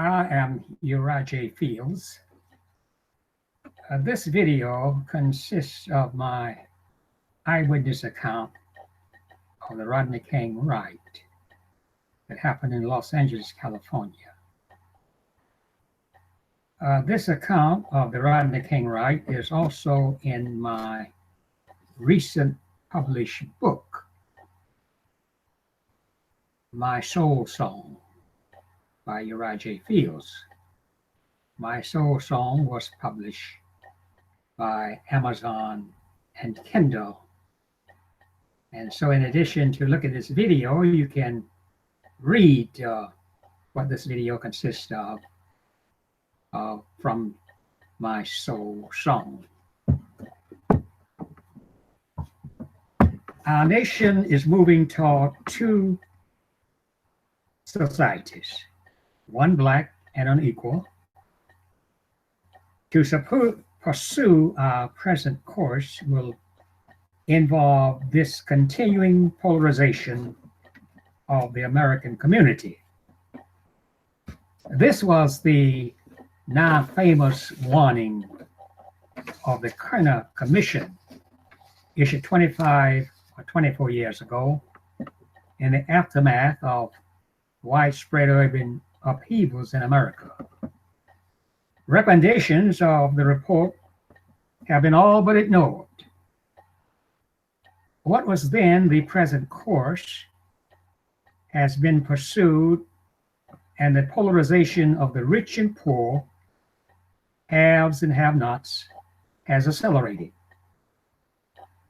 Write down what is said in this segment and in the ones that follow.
I am Uriah J. Fields. This video consists of my eyewitness account of the Rodney King Riot that happened in Los Angeles, California. This account of the Rodney King Riot is also in my recent published book, My Soul Song by Uriah J. Fields. My Soul Song was published by Amazon and Kindle. And so in addition to look at this video, you can read what this video consists of from My Soul Song. Our nation is moving toward two societies, one black and unequal. To pursue our present course will involve this continuing polarization of the American community. This was the now famous warning of the Kerner Commission, issued 25 or 24 years ago in the aftermath of widespread urban upheavals in America. Recommendations of the report have been all but ignored. What was then the present course has been pursued, and the polarization of the rich and poor, haves and have-nots, has accelerated.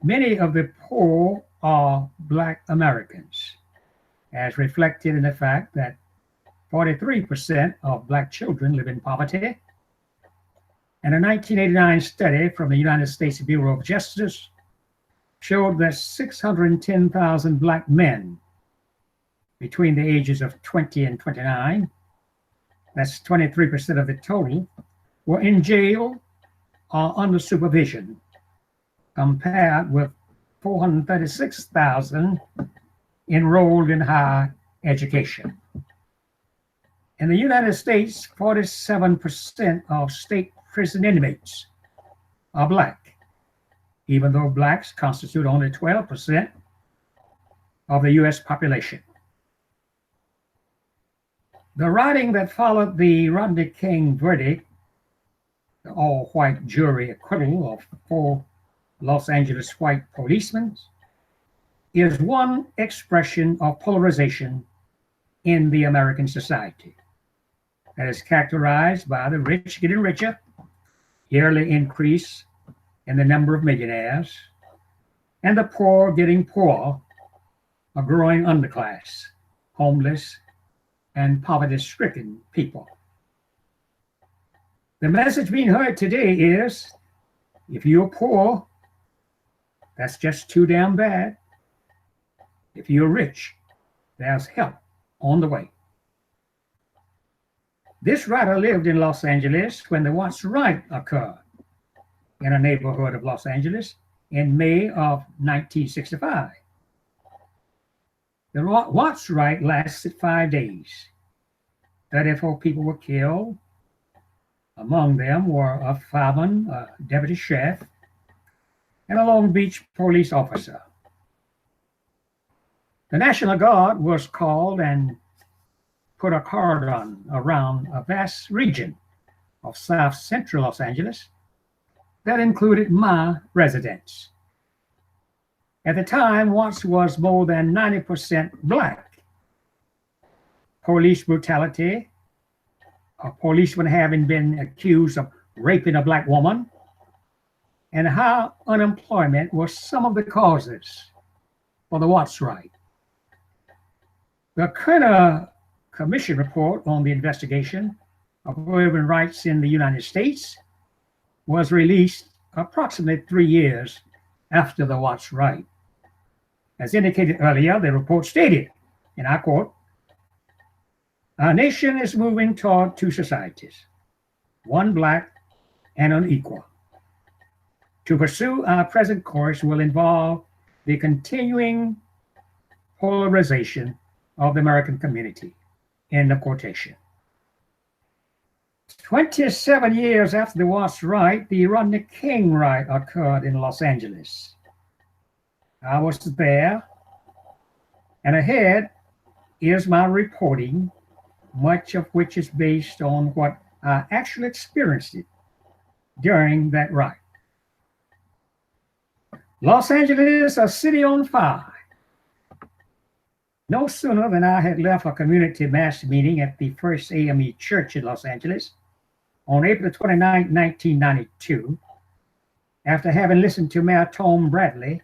Many of the poor are Black Americans, as reflected in the fact that 43% of Black children live in poverty. And a 1989 study from the United States Bureau of Justice showed that 610,000 Black men between the ages of 20 and 29, that's 23% of the total, were in jail or under supervision, compared with 436,000 enrolled in higher education. In the United States, 47% of state prison inmates are Black, even though Blacks constitute only 12% of the US population. The writing that followed the Rodney King verdict, the all-white jury acquittal of 4 Los Angeles white policemen, is one expression of polarization in the American society that is characterized by the rich getting richer, yearly increase in the number of millionaires, and the poor getting poorer, a growing underclass, homeless, and poverty-stricken people. The message being heard today is, if you're poor, that's just too damn bad. If you're rich, there's help on the way. This writer lived in Los Angeles when the Watts Riot occurred in a neighborhood of Los Angeles in May of 1965. The Watts Riot lasted 5 days. 34 people were killed. Among them were a fireman, a deputy sheriff, and a Long Beach police officer. The National Guard was called and put a cordon around a vast region of South Central Los Angeles that included my residence. At the time, Watts was more than 90% Black. Police brutality, a policeman having been accused of raping a Black woman, and high unemployment were some of the causes for the Watts Riot. The Kerner Commission report on the investigation of urban riots in the United States was released approximately 3 years after the Watts Riot. As indicated earlier, the report stated, and I quote, "Our nation is moving toward two societies, one Black and unequal. To pursue our present course will involve the continuing polarization of the American community." End of quotation. 27 years after the Watts riot, the Rodney King Riot occurred in Los Angeles. I was there, and ahead is my reporting, much of which is based on what I actually experienced it during that riot. Los Angeles, a city on fire. No sooner than I had left a community mass meeting at the First AME Church in Los Angeles on April 29, 1992, after having listened to Mayor Tom Bradley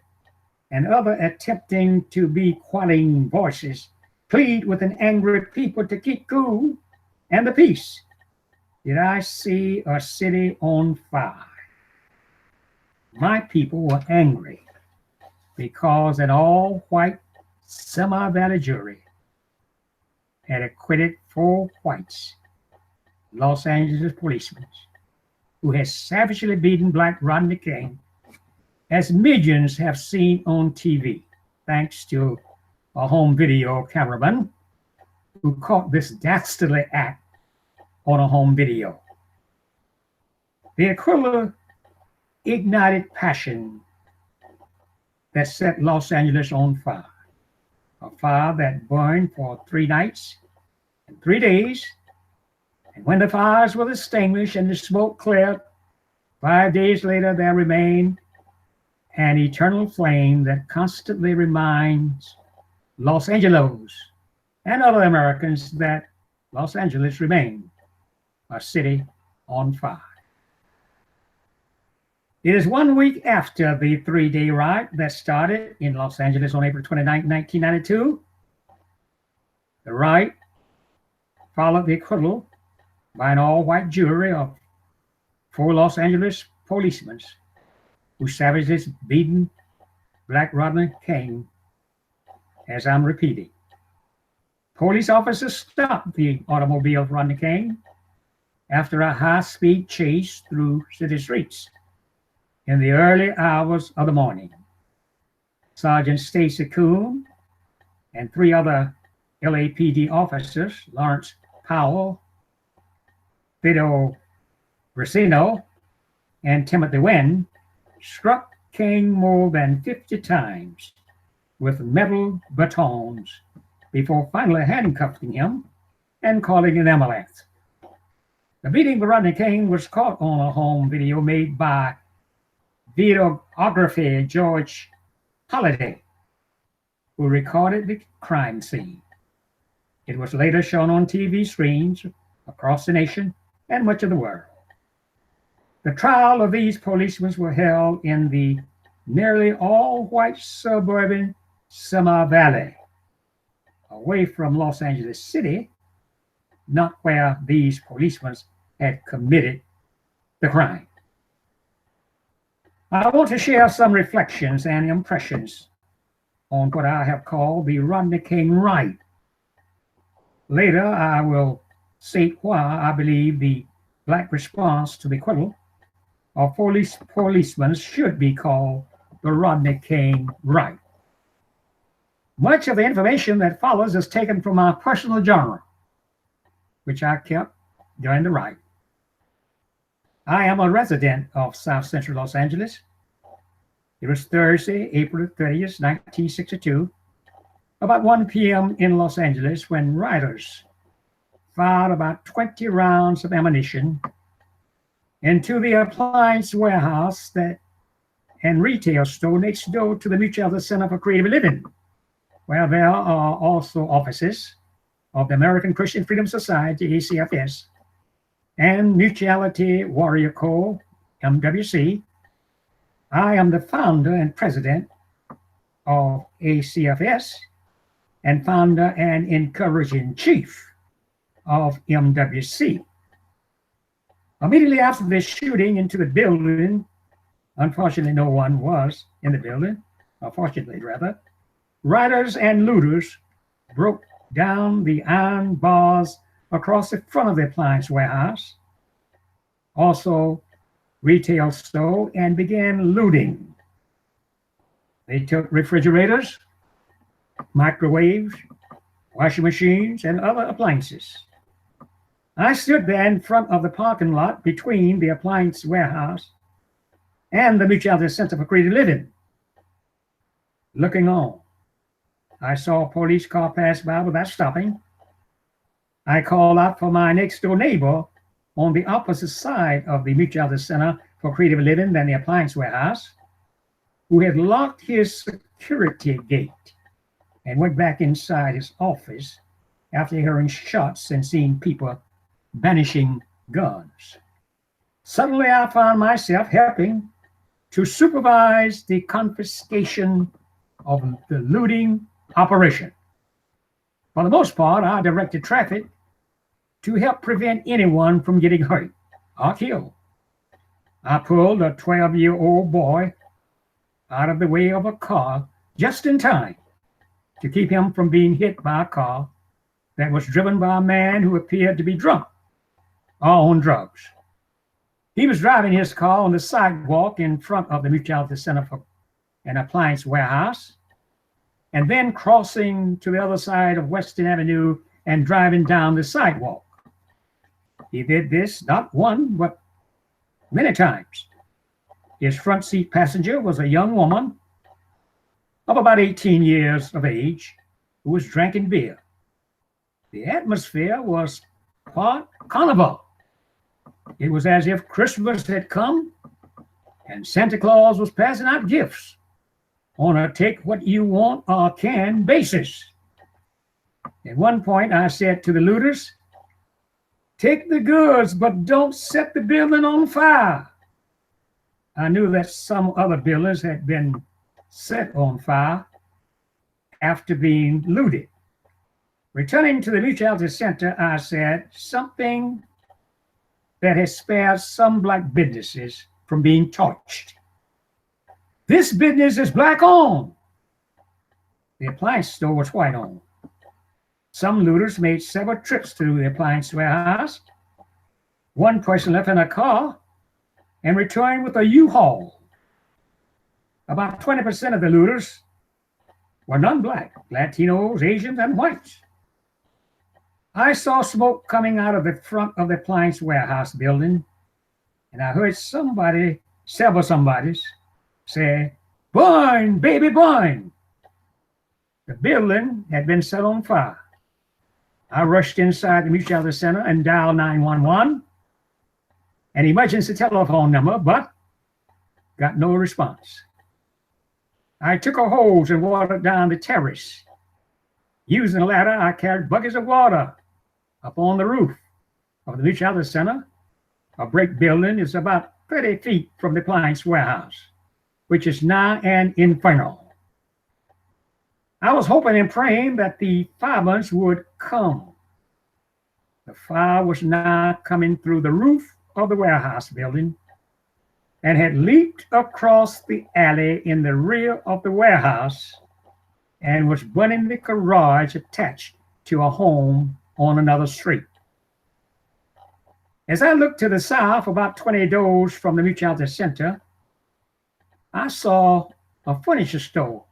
and other attempting to be quelling voices plead with an angry people to keep cool and the peace, did I see a city on fire. My people were angry because an all-white Semi-Valley jury had acquitted 4 whites, Los Angeles policemen, who had savagely beaten Black Rodney King, as millions have seen on TV, thanks to a home video cameraman who caught this dastardly act on a home video. The acquittal ignited passion that set Los Angeles on fire, a fire that burned for 3 nights and 3 days. And when the fires were extinguished and the smoke cleared, 5 days later there remained an eternal flame that constantly reminds Los Angeles and other Americans that Los Angeles remained a city on fire. It is 1 week after the 3-day riot that started in Los Angeles on April 29, 1992. The riot followed the acquittal by an all-white jury of 4 Los Angeles policemen who savagely beaten Black Rodney King, as I'm repeating. Police officers stopped the automobile of Rodney King after a high-speed chase through city streets in the early hours of the morning. Sergeant Stacy Coon and 3 other LAPD officers, Lawrence Powell, Vito Brasino, and Timothy Wynn, struck King more than 50 times with metal batons before finally handcuffing him and calling an ambulance. The beating of Rodney King was caught on a home video made by videographer George Holliday, who recorded the crime scene. It was later shown on TV screens across the nation and much of the world. The trial of these policemen were held in the nearly all-white suburban Semi-Valley, away from Los Angeles City, not where these policemen had committed the crime. I want to share some reflections and impressions on what I have called the Rodney King Riot. Later, I will state why I believe the Black response to the acquittal of policemen should be called the Rodney King Riot. Much of the information that follows is taken from my personal journal, which I kept during the riot. I am a resident of South Central Los Angeles. It was Thursday, April 30th, 1962, about 1 p.m. in Los Angeles, when rioters fired about 20 rounds of ammunition into the appliance warehouse and retail store next door to the Mutuality Center for Creative Living, where there are also offices of the American Christian Freedom Society, ACFS, and Mutuality Warrior Corps, MWC. I am the founder and president of ACFS and founder and encouraging chief of MWC. Immediately after the shooting into the building, unfortunately no one was in the building, fortunately rather, rioters and looters broke down the iron bars across the front of the appliance warehouse, also retail store, and began looting. They took refrigerators, microwaves, washing machines, and other appliances. I stood there in front of the parking lot between the appliance warehouse and the Mutuality Center for Creative Living, looking on. I saw a police car pass by without stopping. I called out for my next door neighbor on the opposite side of the Mutuality Center for Creative Living than the appliance warehouse, who had locked his security gate and went back inside his office after hearing shots and seeing people banishing guns. Suddenly, I found myself helping to supervise the confiscation of the looting operation. For the most part, I directed traffic to help prevent anyone from getting hurt or killed. I pulled a 12-year-old boy out of the way of a car just in time to keep him from being hit by a car that was driven by a man who appeared to be drunk or on drugs. He was driving his car on the sidewalk in front of the Mutuality Center for an Appliance Warehouse, and then crossing to the other side of Western Avenue and driving down the sidewalk. He did this not one, but many times. His front seat passenger was a young woman of about 18 years of age who was drinking beer. The atmosphere was part carnival. It was as if Christmas had come and Santa Claus was passing out gifts on a take what you want or can basis. At one point, I said to the looters, "Take the goods, but don't set the building on fire." I knew that some other buildings had been set on fire after being looted. Returning to the Mutuality Center, I said something that has spared some black businesses from being torched. "This business is black owned." The appliance store was white owned. Some looters made several trips to the appliance warehouse. One person left in a car and returned with a U-Haul. About 20% of the looters were non-black, Latinos, Asians, and whites. I saw smoke coming out of the front of the appliance warehouse building, and I heard several somebodies say, "Burn, baby, burn." The building had been set on fire. I rushed inside the Mutuality Center and dialed 911, an emergency telephone number, but got no response. I took a hose and watered down the terrace. Using a ladder, I carried buckets of water up on the roof of the Mutuality Center. A brick building is about 30 feet from the appliance warehouse, which is now an inferno. I was hoping and praying that the firemen would come. The fire was now coming through the roof of the warehouse building and had leaped across the alley in the rear of the warehouse and was burning the garage attached to a home on another street. As I looked to the south, about 20 doors from the Mutuality Center, I saw a furniture store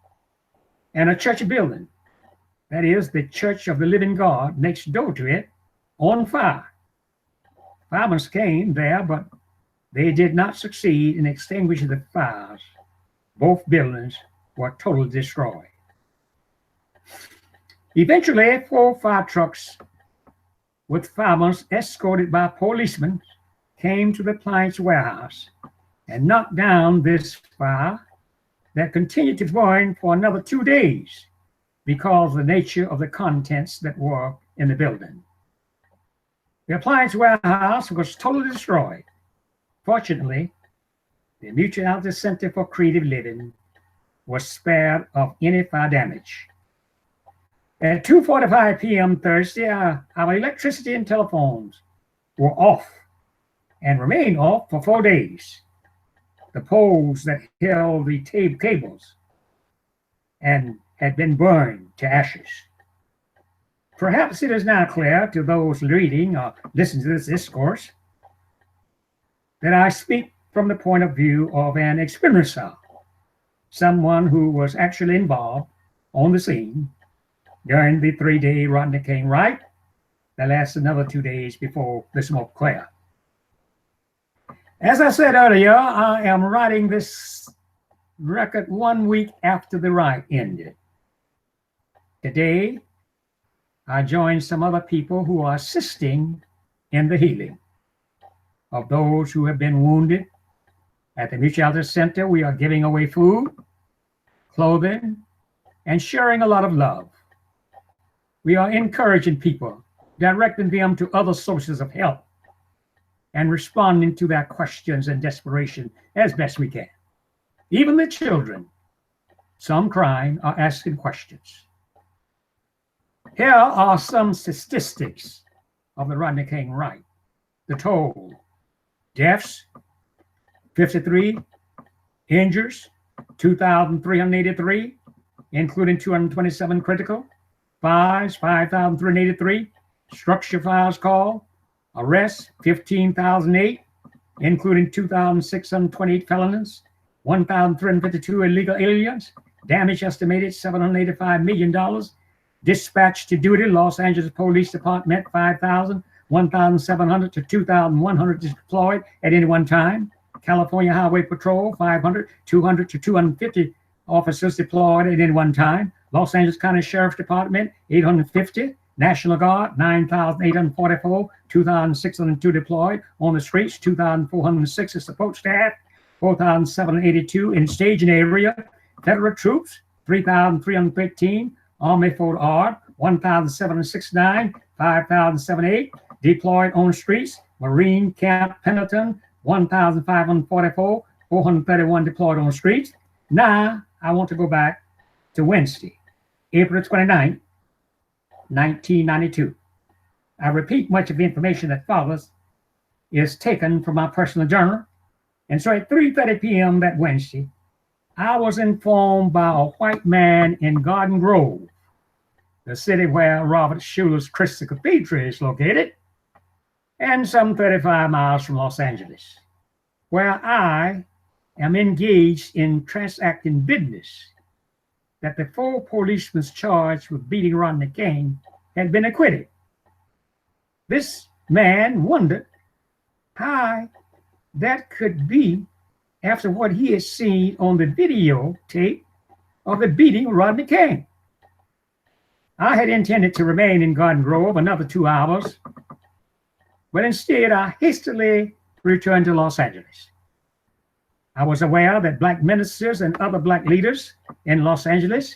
and a church building, that is, the Church of the Living God next door to it, on fire. Firemen came there, but they did not succeed in extinguishing the fires. Both buildings were totally destroyed. Eventually, 4 fire trucks with firemen escorted by policemen came to the appliance warehouse and knocked down this fire that continued to burn for another 2 days because of the nature of the contents that were in the building. The appliance warehouse was totally destroyed. Fortunately, the Mutuality Center for Creative Living was spared of any fire damage. At 2:45 p.m. Thursday, our electricity and telephones were off and remained off for 4 days. The poles that held the cables and had been burned to ashes. Perhaps it is now clear to those reading or listening to this discourse that I speak from the point of view of an experiencer, someone who was actually involved on the scene during the 3-day Rodney King Riot that lasts another 2 days before the smoke clear. As I said earlier, I am writing this record 1 week after the riot ended. Today, I join some other people who are assisting in the healing of those who have been wounded. At the Mutuality Center, we are giving away food, clothing, and sharing a lot of love. We are encouraging people, directing them to other sources of help, and responding to their questions and desperation as best we can. Even the children, some crying, are asking questions. Here are some statistics of the Rodney King Riot. The toll: deaths, 53, injuries, 2,383, including 227 critical, fires, 5,383, structure files called, arrests, 15,008, including 2,628 felonies, 1,352 illegal aliens, damage estimated $785 million, dispatched to duty, Los Angeles Police Department, 5,000, 1,700 to 2,100 deployed at any one time. California Highway Patrol, 500, 200 to 250 officers deployed at any one time. Los Angeles County Sheriff's Department, 850. National Guard, 9,844, 2,602 deployed on the streets, 2,406 as support staff, 4,782 in staging area. Federal troops, 3,315. Army Fort Ord, 1,769, 5,078 deployed on streets. Marine Camp Pendleton, 1,544, 431 deployed on streets. Now, I want to go back to Wednesday, April 29, 1992. I repeat much of the information that follows is taken from my personal journal. And so at 3:30 p.m. that Wednesday, I was informed by a white man in Garden Grove, the city where Robert Schuller's Christian Cathedral is located, and some 35 miles from Los Angeles, where I am engaged in transacting business, that the 4 policemen charged with beating Rodney King had been acquitted. This man wondered how that could be after what he had seen on the videotape of the beating of Rodney King. I had intended to remain in Garden Grove another 2 hours, but instead I hastily returned to Los Angeles. I was aware that Black ministers and other Black leaders in Los Angeles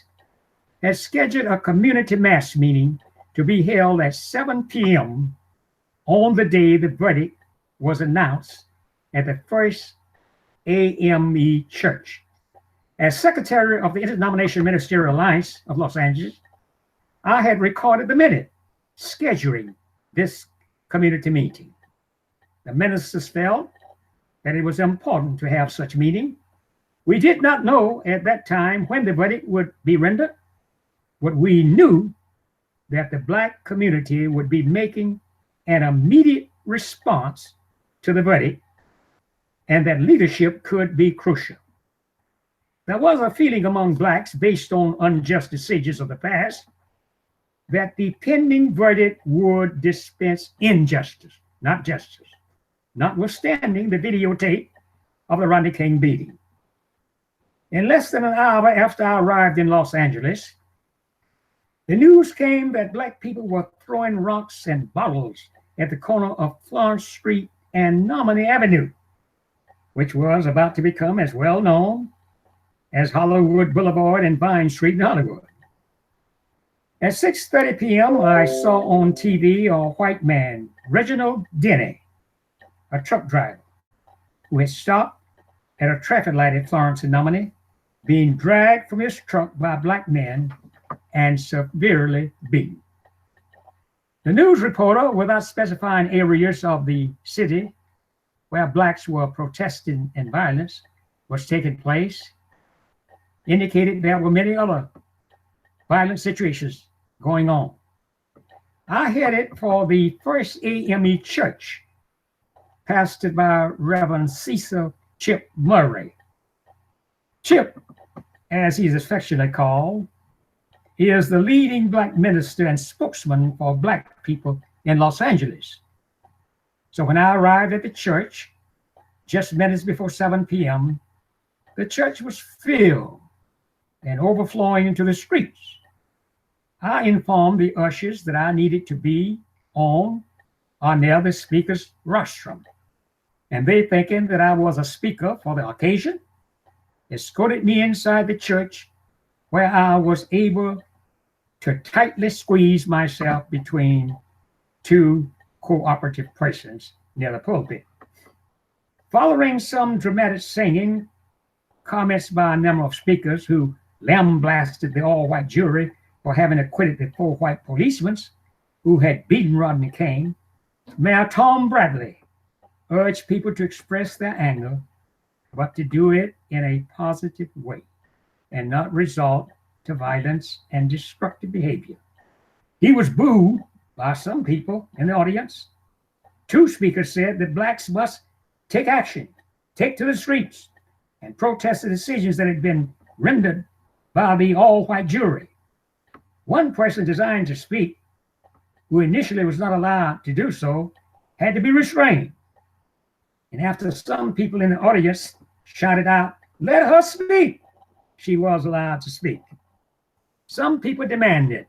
had scheduled a community mass meeting to be held at 7 p.m. on the day the verdict was announced at the First AME Church. As Secretary of the Interdenominational Ministerial Alliance of Los Angeles, I had recorded the minute scheduling this community meeting. The ministers felt that it was important to have such a meeting. We did not know at that time when the verdict would be rendered, but we knew that the Black community would be making an immediate response to the verdict, and that leadership could be crucial. There was a feeling among Blacks, based on unjust decisions of the past, that the pending verdict would dispense injustice, not justice, notwithstanding the videotape of the Rodney King beating. In less than an hour after I arrived in Los Angeles, the news came that Black people were throwing rocks and bottles at the corner of Florence Street and Nominee Avenue, which was about to become as well known as Hollywood Boulevard and Vine Street in Hollywood. At 6:30 p.m., I saw on TV a white man, Reginald Denny, a truck driver, who had stopped at a traffic light at Florence and Nominee, being dragged from his truck by Black men and severely beaten. The news reporter, without specifying areas of the city where Blacks were protesting and violence was taking place, indicated there were many other violent situations going on. I headed for the First AME Church, pastored by Reverend Cecil Chip Murray. Chip, as he's affectionately called, is the leading Black minister and spokesman for Black people in Los Angeles. So when I arrived at the church, just minutes before 7 p.m., the church was filled and overflowing into the streets. I informed the ushers that I needed to be on or near the speaker's rostrum, and they, thinking that I was a speaker for the occasion, escorted me inside the church, where I was able to tightly squeeze myself between two cooperative persons near the pulpit. Following some dramatic singing, comments by a number of speakers who lambasted the all-white jury for having acquitted the 4 white policemen who had beaten Rodney King, Mayor Tom Bradley urged people to express their anger, but to do it in a positive way and not resort to violence and destructive behavior. He was booed by some people in the audience. 2 speakers said that blacks must take action, take to the streets, and protest the decisions that had been rendered by the all-white jury. One person designed to speak, who initially was not allowed to do so, had to be restrained. And after some people in the audience shouted out, "Let her speak," she was allowed to speak. Some people demanded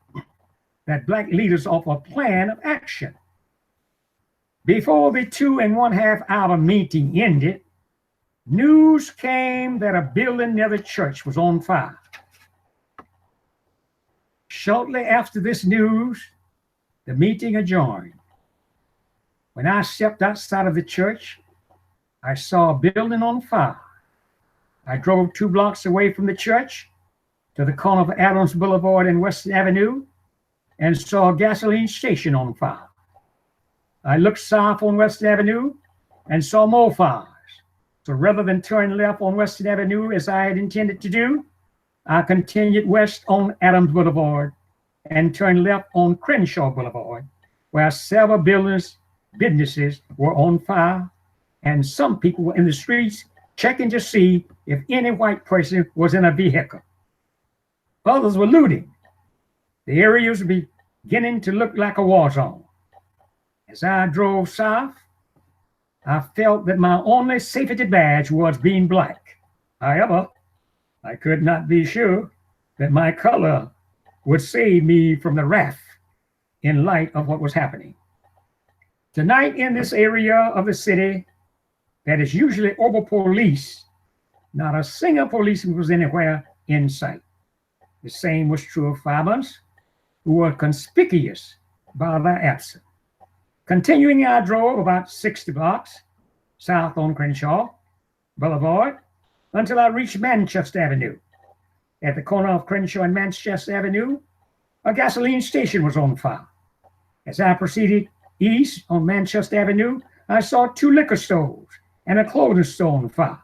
that black leaders offer a plan of action. Before the 2.5 hour meeting ended, news came that a building near the church was on fire. Shortly after this news, the meeting adjourned. When I stepped outside of the church, I saw a building on fire. I drove 2 blocks away from the church to the corner of Adams Boulevard and Western Avenue and saw a gasoline station on fire. I looked south on Western Avenue and saw more fires. So rather than turn left on Western Avenue as I had intended to do, I continued west on Adams Boulevard and turned left on Crenshaw Boulevard, where several businesses were on fire, and some people were in the streets checking to see if any white person was in a vehicle. Others were looting. The area was beginning to look like a war zone. As I drove south, I felt that my only safety badge was being black. However, I could not be sure that my color would save me from the wrath in light of what was happening. Tonight, in this area of the city that is usually over-policed, not a single policeman was anywhere in sight. The same was true of firemen, who were conspicuous by their absence. Continuing, I drove about 60 blocks south on Crenshaw Boulevard until I reached Manchester Avenue. At the corner of Crenshaw and Manchester Avenue, a gasoline station was on fire. As I proceeded east on Manchester Avenue, I saw 2 liquor stores and a clothing store on fire.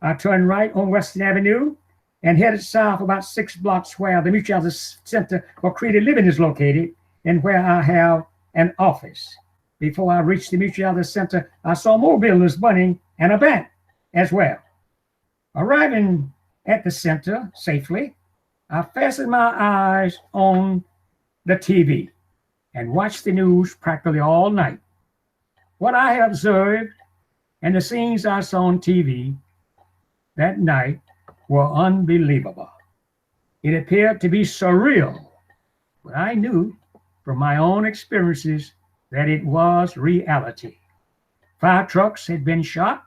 I turned right on Western Avenue and headed south about 6 blocks where the Mutuality Center for Creative Living is located and where I have an office. Before I reached the Mutuality Center, I saw more buildings burning and a bank as well. Arriving at the center safely, I fastened my eyes on the TV and watched the news practically all night. What I had observed and the scenes I saw on TV that night were unbelievable. It appeared to be surreal, but I knew from my own experiences that it was reality. 5 trucks had been shot.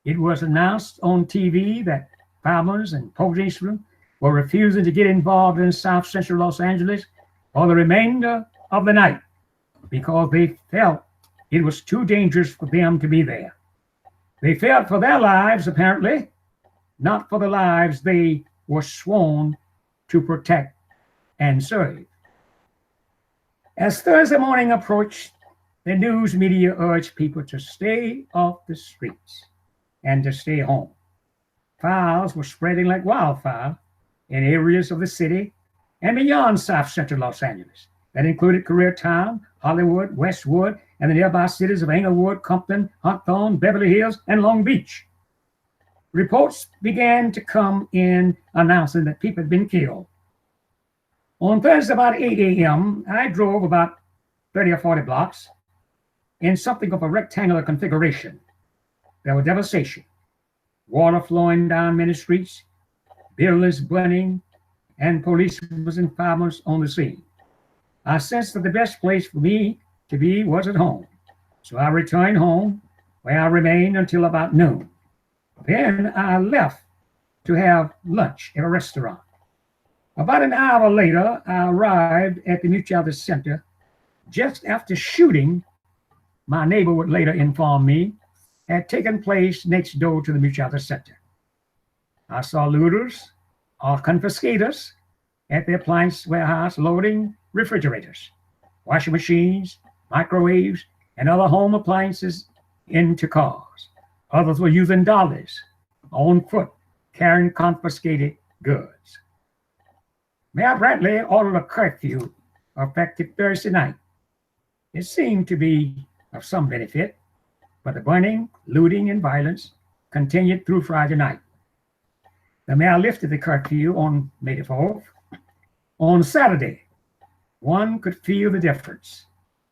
It was announced on TV that farmers and policemen were refusing to get involved in South Central Los Angeles for the remainder of the night because they felt it was too dangerous for them to be there. They feared for their lives, apparently, not for the lives they were sworn to protect and serve. As Thursday morning approached, the news media urged people to stay off the streets and to stay home. Fires were spreading like wildfire in areas of the city and beyond South Central Los Angeles. That included Koreatown, Hollywood, Westwood, and the nearby cities of Inglewood, Compton, Hawthorne, Beverly Hills, and Long Beach. Reports began to come in announcing that people had been killed. On Thursday about 8 a.m., I drove about 30 or 40 blocks in something of a rectangular configuration. There was devastation, water flowing down many streets, buildings burning, and police and firemen on the scene. I sensed that the best place for me to be was at home. So I returned home, where I remained until about noon. Then I left to have lunch at a restaurant. About an hour later, I arrived at the Mutuality Center just after shooting, my neighbor would later inform me, had taken place next door to the Mutuality Center. I saw looters or confiscators at the appliance warehouse loading refrigerators, washing machines, microwaves, and other home appliances into cars. Others were using dollies on foot, carrying confiscated goods. Mayor Bradley ordered a curfew effective Thursday night. It seemed to be of some benefit, but the burning, looting, and violence continued through Friday night. The mayor lifted the curfew on May the 4th. On Saturday, one could feel the difference.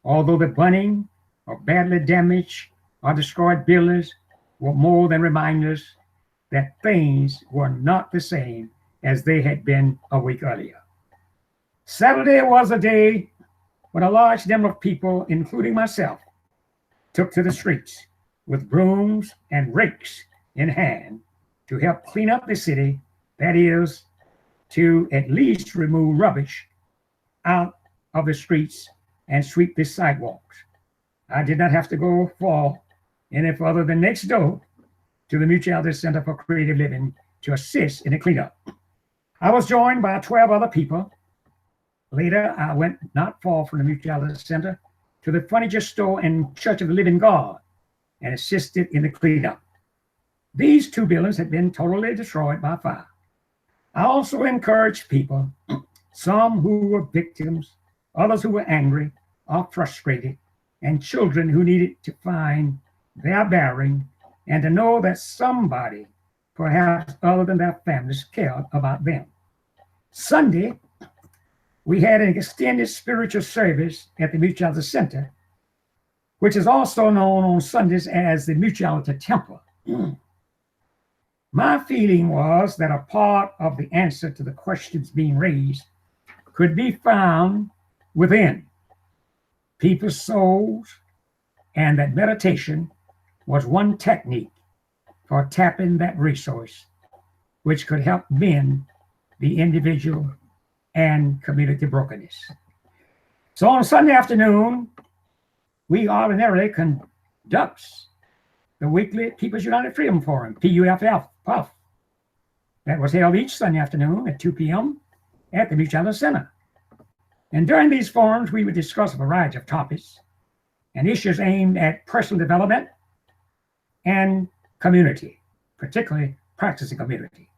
Although the burning of badly damaged or destroyed buildings were more than reminders that things were not the same as they had been a week earlier. Saturday was a day when a large number of people, including myself, took to the streets with brooms and rakes in hand to help clean up the city, that is, to at least remove rubbish out of the streets and sweep the sidewalks. I did not have to go far any further than next door to the Mutuality Center for Creative Living to assist in the cleanup. I was joined by 12 other people. Later, I went not far from the Mutuality Center to the furniture store and Church of the Living God and assisted in the cleanup. These two buildings had been totally destroyed by fire. I also encouraged people, some who were victims, others who were angry or frustrated, and children who needed to find their bearing and to know that somebody, perhaps other than their families, cared about them. Sunday, we had an extended spiritual service at the Mutuality Center, which is also known on Sundays as the Mutuality Temple. My feeling was that a part of the answer to the questions being raised could be found within people's souls, and that meditation was one technique for tapping that resource, which could help mend the individual and community brokenness. So on Sunday afternoon, we ordinarily conduct the weekly People's United Freedom Forum, PUFF, PUF, that was held each Sunday afternoon at 2 p.m. at the Mutuality Center. And during these forums, we would discuss a variety of topics and issues aimed at personal development and community, particularly practicing community.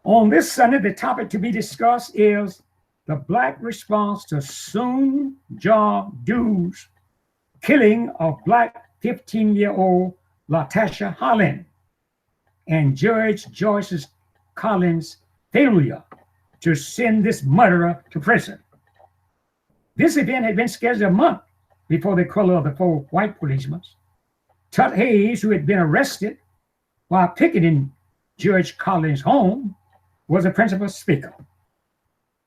On this Sunday, the topic to be discussed is the Black response to Soon Ja Du's killing of Black 15-year-old LaTasha Holland and Judge Joyce Collins' failure to send this murderer to prison. This event had been scheduled a month before the acquittal of the 4 white policemen. Tut Hayes, who had been arrested while picketing Judge Collins' home, was the principal speaker.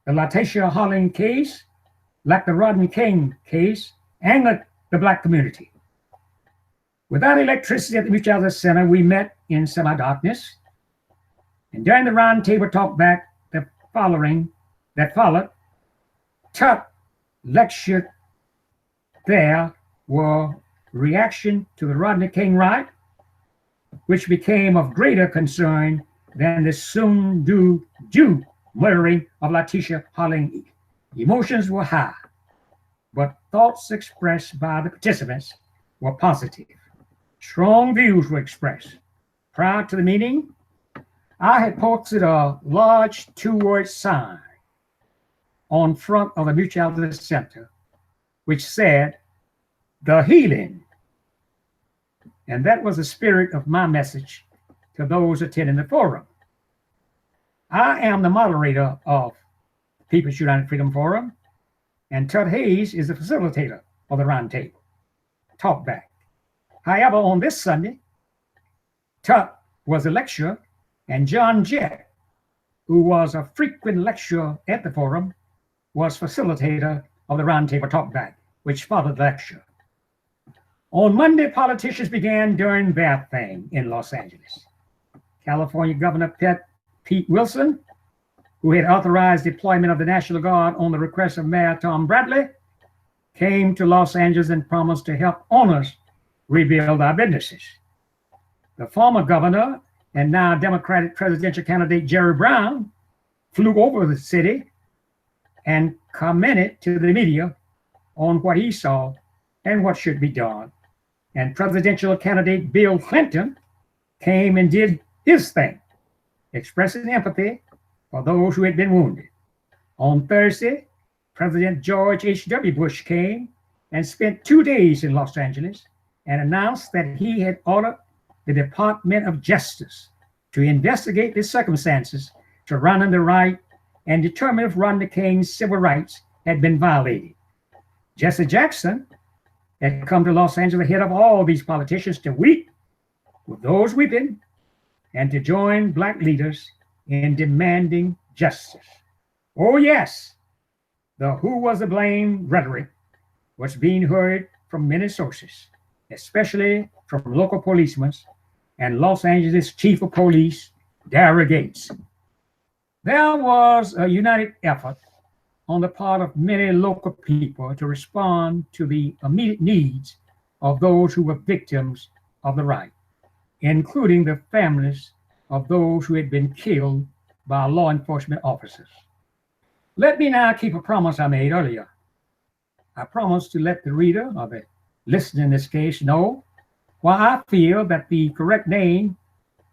The LaTasha Holland case, like the Rodney King case, angered the Black community. Without electricity at the Mutuality Center, we met in semi-darkness. And during the roundtable talk back that followed, Tut lectured there were reaction to the Rodney King Riot, which became of greater concern than the Soon Ju murdering of LaTasha Holland. Emotions were high, but thoughts expressed by the participants were positive. Strong views were expressed. Prior to the meeting, I had posted a large 2-word sign on front of the Mutuality Center, which said, "The healing." And that was the spirit of my message to those attending the forum. I am the moderator of People's United Freedom Forum, and Tut Hayes is the facilitator of the roundtable talkback. However, on this Sunday, Tut was a lecturer, and John Jett, who was a frequent lecturer at the forum, was facilitator of the roundtable talkback, which followed the lecture. On Monday, politicians began doing their thing in Los Angeles. California Governor Pete Wilson, who had authorized deployment of the National Guard on the request of Mayor Tom Bradley, came to Los Angeles and promised to help owners rebuild our businesses. The former governor and now Democratic presidential candidate Jerry Brown flew over the city and commented to the media on what he saw and what should be done. And presidential candidate Bill Clinton came and did his thing, expressing empathy for those who had been wounded. On Thursday, President George H.W. Bush came and spent 2 days in Los Angeles and announced that he had ordered the Department of Justice to investigate the circumstances surrounding the riot and determine if Rodney King's civil rights had been violated. Jesse Jackson had come to Los Angeles ahead of all these politicians to weep with those weeping and to join Black leaders in demanding justice. Oh yes, the who was to blame rhetoric was being heard from many sources, especially from local policemen and Los Angeles Chief of Police, Darrell Gates. There was a united effort on the part of many local people to respond to the immediate needs of those who were victims of the riot, including the families of those who had been killed by law enforcement officers. Let me now keep a promise I made earlier. I promised to let the reader, or the listener in this case, know why I feel that the correct name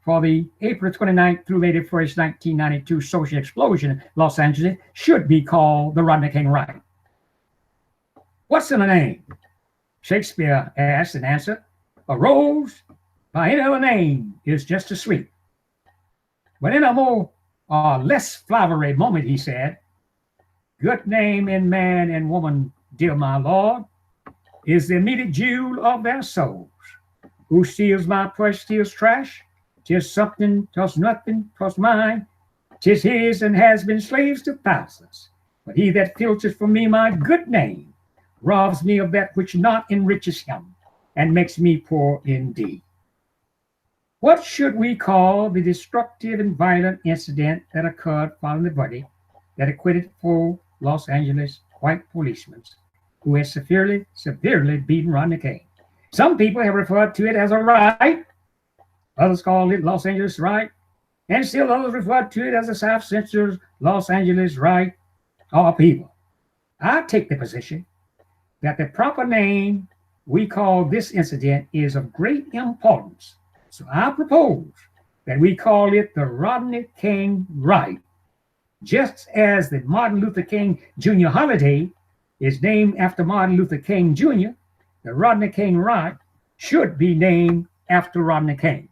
for the April 29th through May 1st, 1992 social explosion in Los Angeles should be called the Rodney King Riot. What's in a name? Shakespeare asked and answered, a rose by any other name is just as sweet. But in a more or less flowery moment, he said, good name in man and woman, dear my Lord, is the immediate jewel of their souls. Who steals my purse steals trash. 'Tis something, 'twas nothing, 'twas mine. 'Tis his and has been slaves to thousands. But he that filches from me my good name robs me of that which not enriches him and makes me poor indeed. What should we call the destructive and violent incident that occurred following the verdict that acquitted 4 Los Angeles white policemen who had severely beaten Rodney King? Some people have referred to it as a riot. Others call it Los Angeles riot. And still others refer to it as the South Central Los Angeles riot or people. I take the position that the proper name we call this incident is of great importance. So I propose that we call it the Rodney King Riot, just as the Martin Luther King Jr. holiday is named after Martin Luther King Jr., the Rodney King Riot should be named after Rodney King.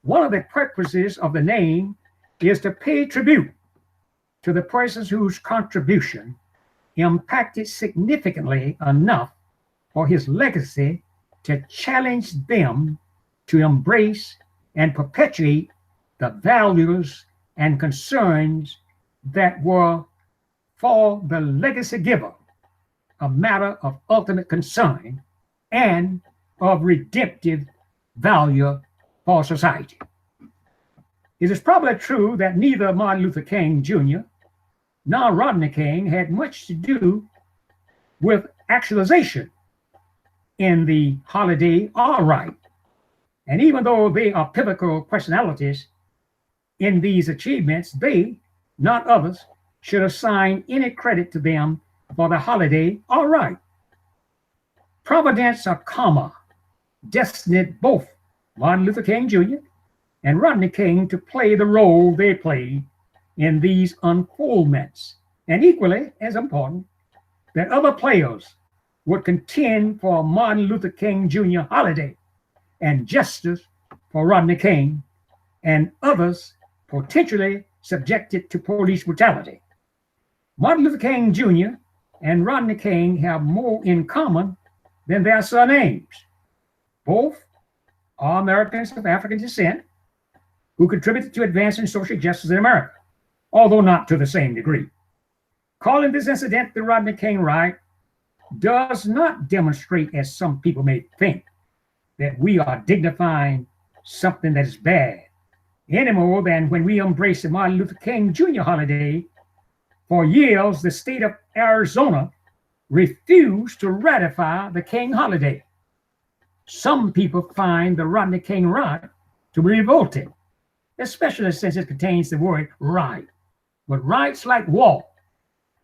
One of the purposes of the name is to pay tribute to the persons whose contribution impacted significantly enough for his legacy to challenge them to embrace and perpetuate the values and concerns that were for the legacy giver a matter of ultimate concern and of redemptive value for society. It is probably true that neither Martin Luther King Jr. nor Rodney King had much to do with actualization in the holiday or riot. And even though they are pivotal personalities in these achievements, they, not others, should assign any credit to them for the holiday or riot. Providence or karma destined both Martin Luther King Jr. and Rodney King to play the role they played in these unfoldments, and equally as important, that other players would contend for Martin Luther King Jr. holiday and justice for Rodney King and others potentially subjected to police brutality. Martin Luther King Jr. and Rodney King have more in common than their surnames. Both are Americans of African descent who contributed to advancing social justice in America, although not to the same degree. Calling this incident the Rodney King Riot does not demonstrate, as some people may think, that we are dignifying something that is bad, any more than when we embraced the Martin Luther King Jr. holiday. For years, the state of Arizona refused to ratify the King holiday. Some people find the Rodney King Riot to be revolting, especially since it contains the word right. But riots like war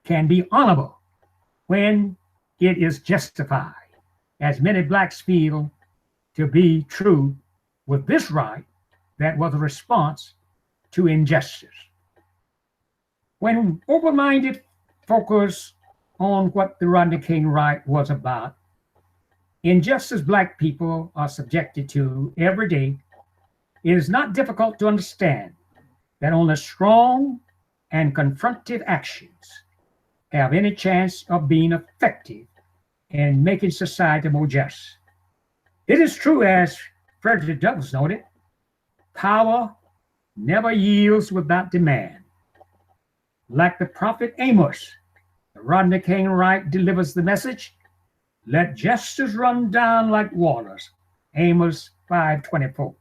can be honorable when it is justified, as many blacks feel to be true with this riot that was a response to injustice. When open-minded focus on what the Rodney King Riot was about, injustice black people are subjected to every day, it is not difficult to understand that only strong and confrontive actions have any chance of being effective in making society more just. It is true, as Frederick Douglass noted, power never yields without demand. Like the prophet Amos, the Rodney King Riot delivers the message, let justice run down like waters, Amos 5:24.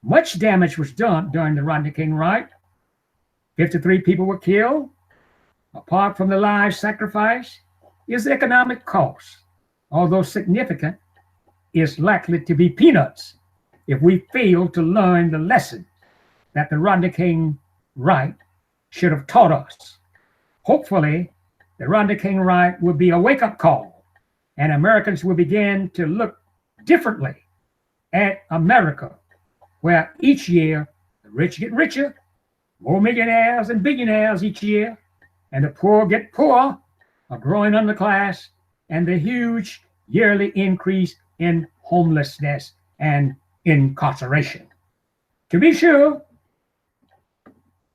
Much damage was done during the Rodney King Riot. 53 people were killed. Apart from the lives sacrificed is the economic cost, although significant, is likely to be peanuts if we fail to learn the lesson that the Rodney King Riot should have taught us. Hopefully, the Rodney King Riot will be a wake-up call, and Americans will begin to look differently at America, where each year the rich get richer, more millionaires and billionaires each year, and the poor get poorer, a growing underclass, and the huge yearly increase in homelessness and incarceration. To be sure,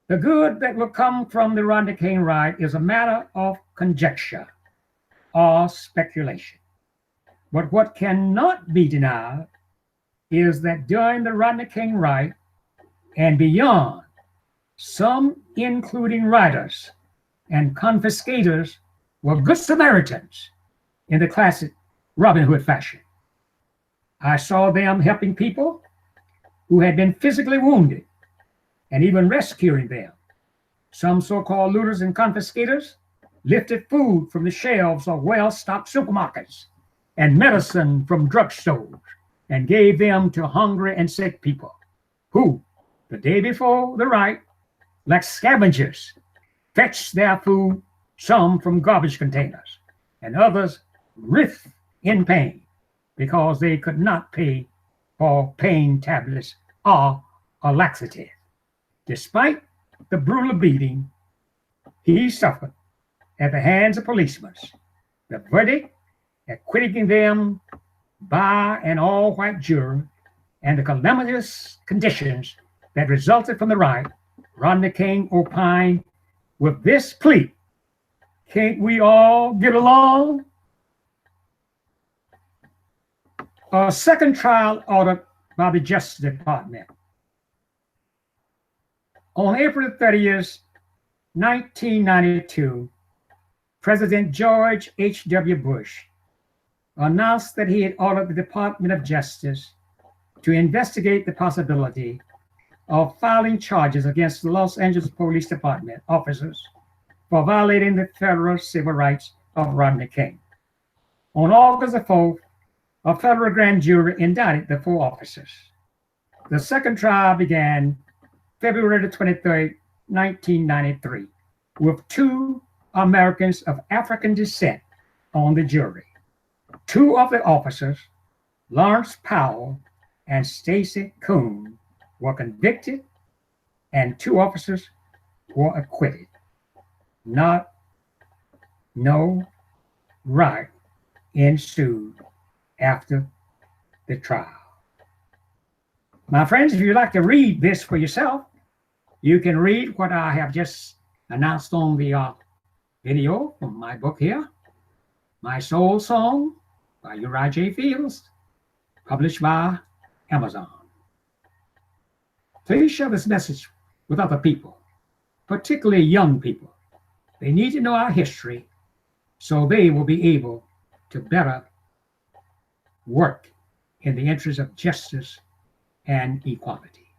the good that will come from the Rodney King Riot is a matter of conjecture or speculation. But what cannot be denied is that during the Rodney King Riot and beyond, some, including rioters and confiscators, were good Samaritans in the classic Robin Hood fashion. I saw them helping people who had been physically wounded and even rescuing them. Some so-called looters and confiscators lifted food from the shelves of well-stocked supermarkets and medicine from drugstores and gave them to hungry and sick people who, the day before the riot, like scavengers, fetched their food, some from garbage containers, and others writhed in pain because they could not pay for pain tablets or a laxative. Despite the brutal beating he suffered at the hands of policemen, the verdict acquitting them by an all-white jury, and the calamitous conditions that resulted from the riot, Rodney King opined with this plea: can't we all get along? A second trial ordered by the Justice Department. On April 30th, 1992, President George H.W. Bush announced that he had ordered the Department of Justice to investigate the possibility of filing charges against the Los Angeles Police Department officers for violating the federal civil rights of Rodney King. On August the 4th, a federal grand jury indicted the 4 officers. The second trial began February the 23rd, 1993, with 2 Americans of African descent on the jury. 2 of the officers, Lawrence Powell and Stacy Coon, were convicted, and 2 officers were acquitted. No riot ensued after the trial. My friends, if you'd like to read this for yourself, you can read what I have just announced on the video from my book here, My Soul Song by Uriah J. Fields, published by Amazon. Please share this message with other people, particularly young people. They need to know our history so they will be able to better work in the interest of justice and equality.